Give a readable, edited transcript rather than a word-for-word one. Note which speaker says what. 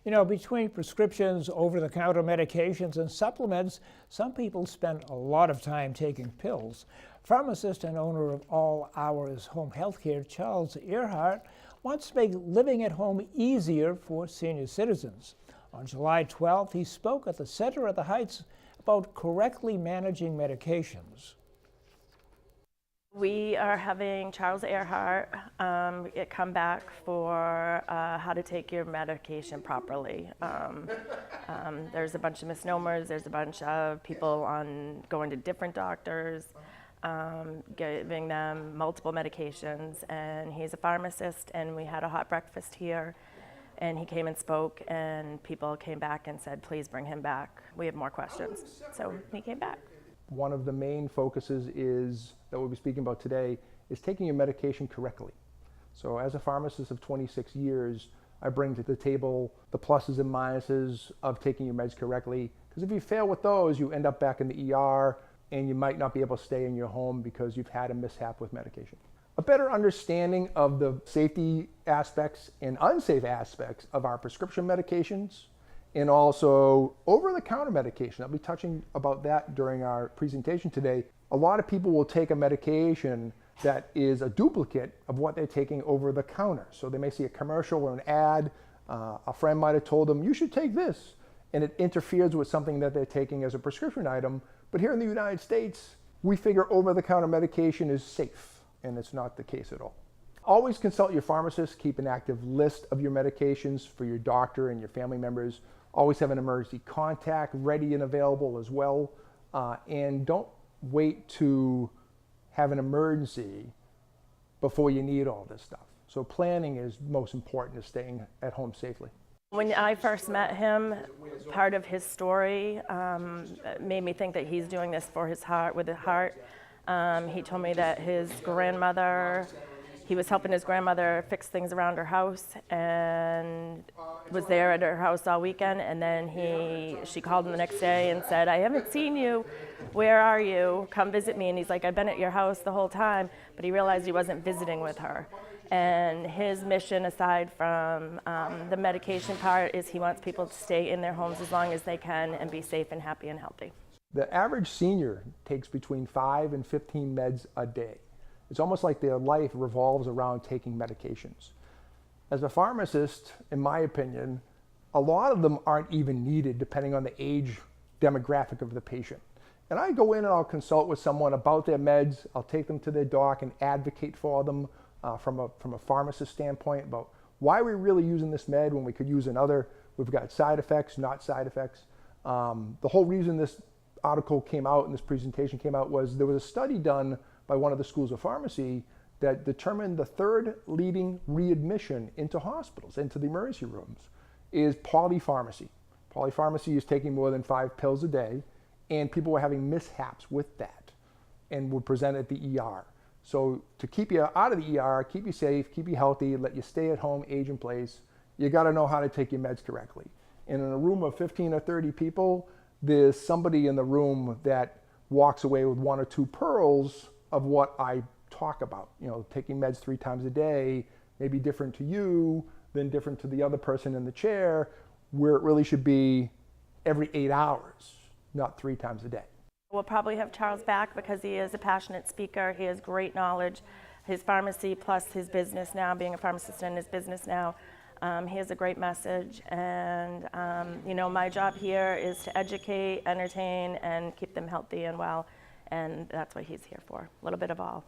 Speaker 1: You know, between prescriptions, over-the-counter medications, and supplements, some people spend a lot of time taking pills. Pharmacist and owner of All Hours Home Healthcare, Charles Airhart, wants to make living at home easier for senior citizens. On July 12th, he spoke at the Center of the Heights about correctly managing medications.
Speaker 2: We are having Charles Airhart come back for how to take your medication properly. There's a bunch of misnomers, there's a bunch of people going to different doctors, giving them multiple medications, and he's a pharmacist, and we had a hot breakfast here, and he came and spoke, and people came back and said, please bring him back. We have more questions. So he came back.
Speaker 3: One of the main focuses that we'll be speaking about today is taking your medication correctly. So as a pharmacist of 26 years, I bring to the table the pluses and minuses of taking your meds correctly. Because if you fail with those, you end up back in the ER and you might not be able to stay in your home because you've had a mishap with medication. A better understanding of the safety aspects and unsafe aspects of our prescription medications and also over-the-counter medication. I'll be touching about that during our presentation today. A lot of people will take a medication that is a duplicate of what they're taking over the counter. So they may see a commercial or an ad. A friend might have told them, you should take this, and it interferes with something that they're taking as a prescription item. But here in the United States, we figure over-the-counter medication is safe, and it's not the case at all. Always consult your pharmacist. Keep an active list of your medications for your doctor and your family members. Always have an emergency contact ready and available as well. And don't wait to have an emergency before you need all this stuff. So planning is most important to staying at home safely.
Speaker 2: When I first met him, part of his story made me think that he's doing this for his heart, with his heart. He told me that he was helping his grandmother fix things around her house and was there at her house all weekend, and then she called him the next day and said, I haven't seen you, where are you, come visit me. And he's like, I've been at your house the whole time, but he realized he wasn't visiting with her. And his mission, aside from the medication part, is he wants people to stay in their homes as long as they can and be safe and happy and healthy.
Speaker 3: The average senior takes between 5 and 15 meds a day. It's almost like their life revolves around taking medications. As a pharmacist, in my opinion, a lot of them aren't even needed depending on the age demographic of the patient. And I go in and I'll consult with someone about their meds. I'll take them to their doc and advocate for them from a pharmacist standpoint about why we're really using this med when we could use another. We've got side effects, not side effects. The whole reason this article came out and this presentation came out was there was a study done by one of the schools of pharmacy that determined the third leading readmission into hospitals, into the emergency rooms, is polypharmacy. Polypharmacy is taking more than 5 pills a day, and people were having mishaps with that and would present at the ER. So to keep you out of the ER, keep you safe, keep you healthy, let you stay at home, age in place, you gotta know how to take your meds correctly. And in a room of 15 or 30 people, there's somebody in the room that walks away with 1 or 2 pearls of what I talk about. You know, taking meds 3 times a day may be different to you than different to the other person in the chair, where it really should be every 8 hours, not 3 times a day.
Speaker 2: We'll probably have Charles back because he is a passionate speaker. He has great knowledge. His pharmacy plus his business now, being a pharmacist in his business now, he has a great message. And you know, my job here is to educate, entertain, and keep them healthy and well. And that's what he's here for, a little bit of all.